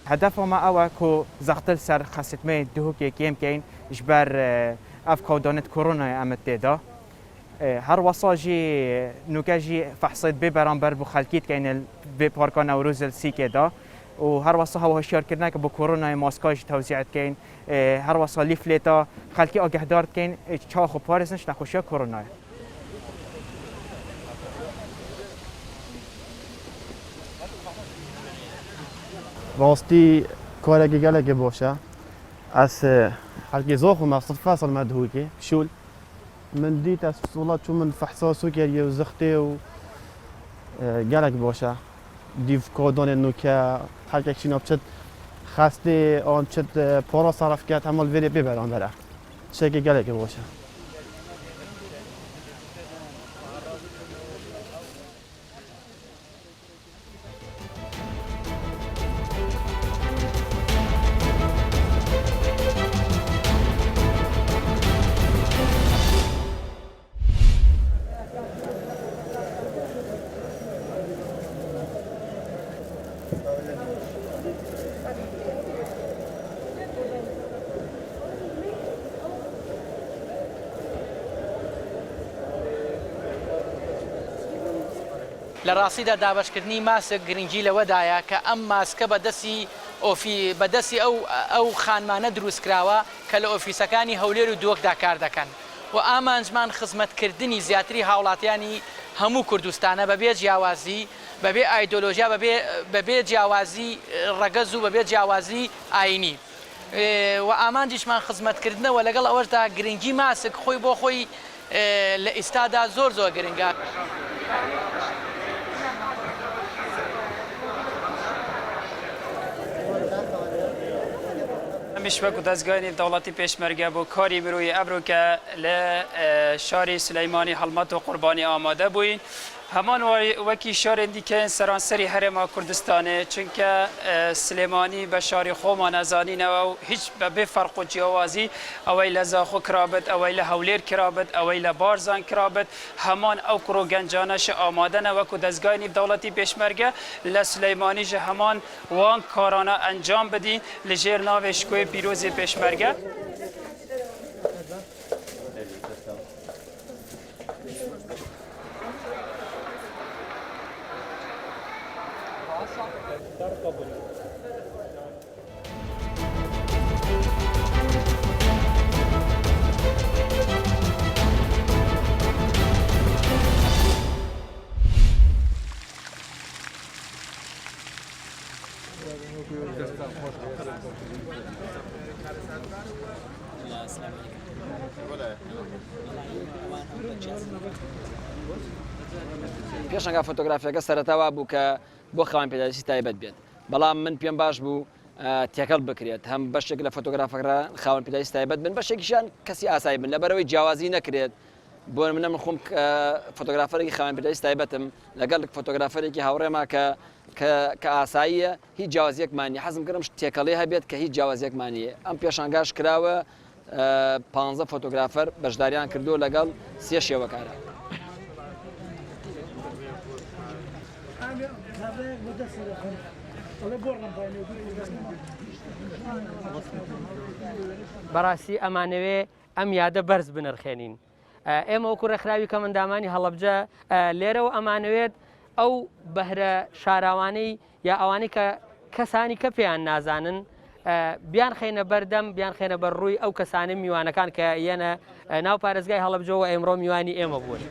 هدف ما أو كو زختل سر خاصتمي دهوك يكيم كين إجبار أف كودونت كورونا أمت تدا هر وصاجي نوكاجي فحصت ببرامبر بخالكيت كين بباركان أوروز السيكي دا وهر وصا هو هشيار كرنا كبو كورونا ماسكاج توزيعت كين هر وصا ليفليتا خالكي أجهدار كين تشاخو بارزنش نخوشيا كورونا راستی کارگی گلگی باشه از حلقی زاخو مقصد فاصل مدهوکی شول من دیت از فصولات شو من فحصاسو کردی و زخته و گلگ باشه دیو کادان نوکه حلقی چی نبچت خسته آن چت پارا صرف کرد همال وری ببران بره شکی گلگی باشه لە ڕاستیدا دابشکردنی ماسک گرنگی لەوەدایە کە ئەم ماسکە بەدەستی ئەو خانمانە دروستکراوە کە لە ئۆفیسەکانی هەولێر و دۆکدا کار دەکەن و ئامانجمان خزمەتکردنی زیاتری هاوڵاتیانی هەموو کوردستانە بەبێ جیاوازی بەبێ ئایدۆلۆژیا بەبێ جیاوازی ڕەگەز و بەبێ جیاوازی ئاینی و ئامانجیشمان خزمەتکردنەوە لەگەڵ ئەوەشدا گرنگی ماسک خۆی بۆ خۆی لە ئێستادا زۆر گرنگە. مشوق و دزگاهی دولتی پیشمرگه بو کاری مروی ابرو که ل شاری سلیمانی حلمت و قربانی آماده بوین همان وکی شار دیگه سرانسری هرما کردستانه چونکه سلیمانی به شاری خوما نزانی و هیچ به فرق و جوازی اویل زاخو کرابت اویل هولیر کرابت اویل بارزان کرابت همان او کرو گنجانش آماده نه وکو دزگاهی دولتی پیشمرگه لسلیمانی جه همان وان کارانا انجام بدین لجیر ناوش کوی پیروز پیشمرگه پێشەنگا فۆتۆگرافیەکە سەرەتاوا بوو کە بۆ خاوەن پێداویستی تایبەت بێت بەڵام من پێم باش بوو تێکەڵ بکرێت هەم بەشێک لە فۆتۆگرافەکە خاوەن پێداویستی تایبەت بن بەشێکیشیان کەسی ئاسایی بن لەبەرەوەی جیاوازی نەکرێت بۆ منە من خۆم فۆتۆگرافەرێکی خاوەن پێداویستی تایبەتم لەگەڵ فۆتۆگرافەرێکی هاوڕێما کە ئاساییە هیچ جیاوازیەکمان نییە حەزم کردم تێکەڵی هەبێت کە هیچ جیاوازیەکمان نییە ئەم پێشانگاش کراوە 15 فۆتۆگرافەر بەشداریان کردو لەگەڵ 3 شێوەکارە. بەڕاستی ئەمانەوێ ئەم یادە بەرز بنرخێنین ئێمە وەکو ڕێکخراوی کەمەندامانی هەڵەبجە لێرەوە ئەمانەوێت ئەو بەهرە شاراوانەی یا ئەوانەی کە کەسانی کە پێیان نازانن بیان خێنە بەردەم بیان خێنە بەر ڕووی ئەو کەسانی میوانەکان کە یەنە ناو پارێزگای هەڵەبجەوە ئێمڕۆ میوانی ئێمە بوون.